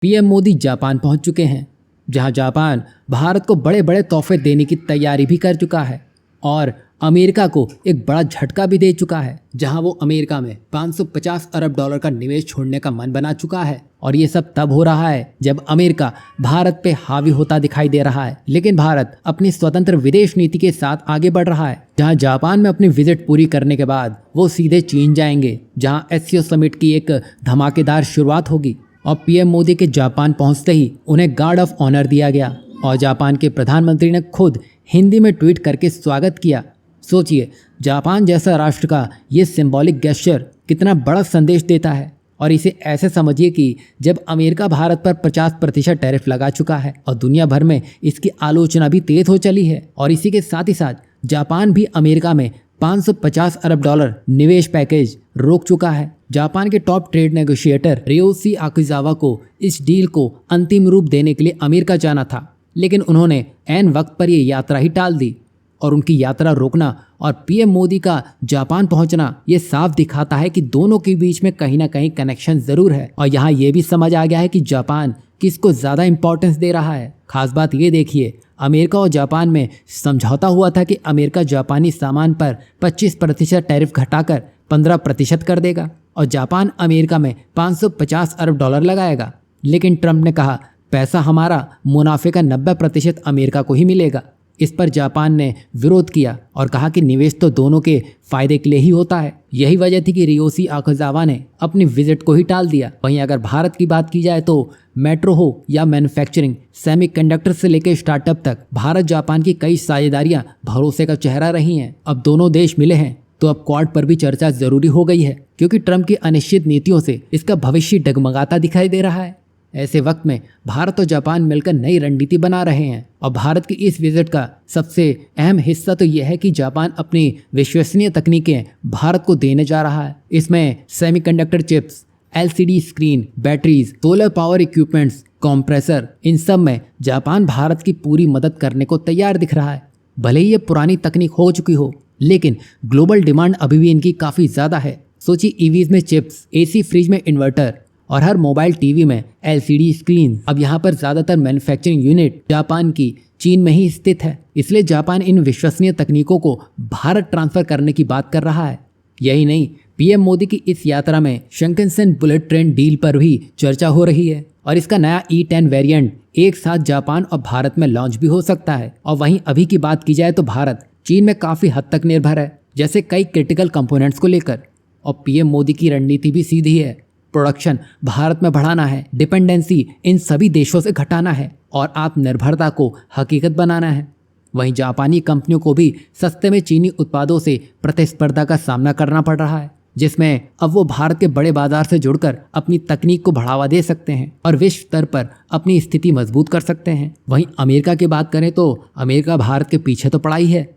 PM Modi Japan पहुंच चुके हैं, जहां जापान भारत को बड़े बड़े तोहफे देने की तैयारी भी कर चुका है और अमेरिका को एक बड़ा झटका भी दे चुका है, जहां वो अमेरिका में 550 अरब डॉलर का निवेश छोड़ने का मन बना चुका है। और ये सब तब हो रहा है जब अमेरिका भारत पे हावी होता दिखाई दे रहा है, लेकिन भारत अपनी स्वतंत्र विदेश नीति के साथ आगे बढ़ रहा है। जहां जापान में अपनी विजिट पूरी करने के बाद वो सीधे चीन जाएंगे, जहां एससीओ समिट की एक धमाकेदार शुरुआत होगी। और पीएम मोदी के जापान पहुंचते ही उन्हें गार्ड ऑफ ऑनर दिया गया और जापान के प्रधानमंत्री ने खुद हिंदी में ट्वीट करके स्वागत किया। सोचिए, जापान जैसा राष्ट्र का ये सिंबॉलिक गेस्चर कितना बड़ा संदेश देता है। और इसे ऐसे समझिए कि जब अमेरिका भारत पर 50% टैरिफ लगा चुका है और दुनिया भर में इसकी आलोचना भी तेज हो चली है, और इसी के साथ ही साथ जापान भी अमेरिका में 550 अरब डॉलर निवेश पैकेज रोक चुका है। जापान के टॉप ट्रेड नेगोशिएटर रियोशी आकिजावा को इस डील को अंतिम रूप देने के लिए अमेरिका जाना था, लेकिन उन्होंने ऐन वक्त पर ये यात्रा ही टाल दी। और उनकी यात्रा रोकना और पीएम मोदी का जापान पहुंचना ये साफ दिखाता है कि दोनों के बीच में कहीं ना कहीं कनेक्शन जरूर है। और यहाँ ये भी समझ आ गया है कि जापान किसको ज़्यादा इंपॉर्टेंस दे रहा है। खास बात ये देखिए, अमेरिका और जापान में समझौता हुआ था कि अमेरिका जापानी सामान पर 25% टैरिफ घटाकर 15% कर देगा और जापान अमेरिका में 550 अरब डॉलर लगाएगा। लेकिन ट्रंप ने कहा, पैसा हमारा, मुनाफे का 90% अमेरिका को ही मिलेगा। इस पर जापान ने विरोध किया और कहा कि निवेश तो दोनों के फायदे के लिए ही होता है। यही वजह थी कि रियोशी आकिजावा ने अपनी विजिट को ही टाल दिया। वहीं अगर भारत की बात की जाए तो मेट्रो हो या मैन्युफैक्चरिंग, सेमीकंडक्टर से लेकर स्टार्टअप तक भारत जापान की कई साझेदारियां भरोसे का चेहरा रही हैं। अब दोनों देश मिले हैं तो अब क्वाड पर भी चर्चा जरूरी हो गई है, क्योंकि ट्रंप की अनिश्चित नीतियों से इसका भविष्य डगमगाता दिखाई दे रहा है। ऐसे वक्त में भारत और जापान मिलकर नई रणनीति बना रहे हैं और भारत की इस विजिट का सबसे अहम हिस्सा तो यह है कि जापान अपनी विश्वसनीय तकनीकें भारत को देने जा रहा है। इसमें semiconductor chips, LCD screen, batteries, solar power equipments, compressor, इन सब में जापान भारत की पूरी मदद करने को तैयार दिख रहा है। भले ही ये पुरानी तकनीक हो चुकी हो, लेकिन ग्लोबल डिमांड अभी भी इनकी काफ़ी ज़्यादा है। सोचिए, ईवीज में चिप्स, एसी फ्रिज में इन्वर्टर और हर मोबाइल टीवी में एलसीडी स्क्रीन। अब यहाँ पर ज़्यादातर मैन्युफैक्चरिंग यूनिट जापान की चीन में ही स्थित है, इसलिए जापान इन विश्वसनीय तकनीकों को भारत ट्रांसफर करने की बात कर रहा है। यही नहीं, पीएम मोदी की इस यात्रा में शिंकानसेन बुलेट ट्रेन डील पर भी चर्चा हो रही है और इसका नया E10 वेरिएंट एक साथ जापान और भारत में लॉन्च भी हो सकता है। और वहीं अभी की बात की जाए तो भारत चीन में काफ़ी हद तक निर्भर है, जैसे कई क्रिटिकल कंपोनेंट्स को लेकर। और पीएम मोदी की रणनीति भी सीधी है, प्रोडक्शन भारत में बढ़ाना है, डिपेंडेंसी इन सभी देशों से घटाना है और आत्मनिर्भरता को हकीकत बनाना है। वहीं जापानी कंपनियों को भी सस्ते में चीनी उत्पादों से प्रतिस्पर्धा का सामना करना पड़ रहा है, जिसमें अब वो भारत के बड़े बाजार से जुड़कर अपनी तकनीक को बढ़ावा दे सकते हैं और विश्व स्तर पर अपनी स्थिति मजबूत कर सकते हैं। वहीं अमेरिका की बात करें तो अमेरिका भारत के पीछे तो पड़ा ही है,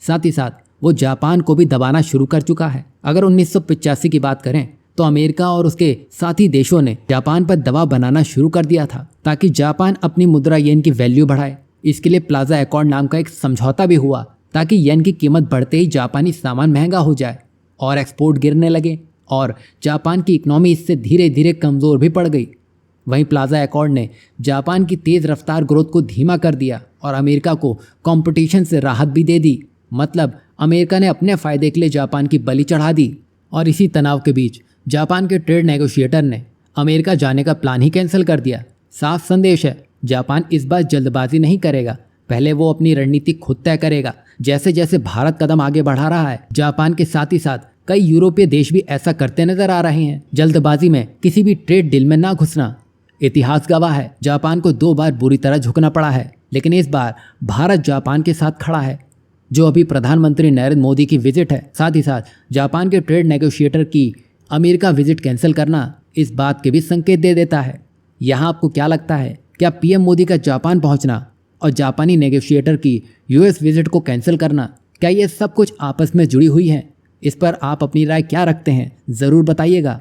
साथ ही साथ वो जापान को भी दबाना शुरू कर चुका है। अगर 1985 की बात करें तो अमेरिका और उसके साथी देशों ने जापान पर दबाव बनाना शुरू कर दिया था ताकि जापान अपनी मुद्रा येन की वैल्यू बढ़ाए। इसके लिए प्लाजा एकॉर्ड नाम का एक समझौता भी हुआ ताकि येन की कीमत बढ़ते ही जापानी सामान महंगा हो जाए और एक्सपोर्ट गिरने लगे और जापान की इकोनॉमी इससे धीरे धीरे कमज़ोर भी पड़ गई। वहीं प्लाजा एकॉर्ड ने जापान की तेज़ रफ्तार ग्रोथ को धीमा कर दिया और अमेरिका को कंपटीशन से राहत भी दे दी। मतलब अमेरिका ने अपने फ़ायदे के लिए जापान की बलि चढ़ा दी। और इसी तनाव के बीच जापान के ट्रेड नेगोशिएटर ने अमेरिका जाने का प्लान ही कैंसिल कर दिया। साफ संदेश है, जापान इस बार जल्दबाजी नहीं करेगा, पहले वो अपनी रणनीति खुद तय करेगा। जैसे जैसे भारत कदम आगे बढ़ा रहा है, जापान के साथ ही साथ कई यूरोपीय देश भी ऐसा करते नजर आ रहे हैं। जल्दबाजी में किसी भी ट्रेड डील में ना घुसना। इतिहास गवाह है, जापान को 2 बार बुरी तरह झुकना पड़ा है, लेकिन इस बार भारत जापान के साथ खड़ा है। जो अभी प्रधानमंत्री नरेंद्र मोदी की विजिट है, साथ ही साथ जापान के ट्रेड नेगोशिएटर की अमेरिका विजिट कैंसिल करना इस बात के भी संकेत दे देता है। यहाँ आपको क्या लगता है, क्या पीएम मोदी का जापान पहुँचना और जापानी नेगोशिएटर की यूएस विजिट को कैंसिल करना, क्या ये सब कुछ आपस में जुड़ी हुई है? इस पर आप अपनी राय क्या रखते हैं, ज़रूर बताइएगा।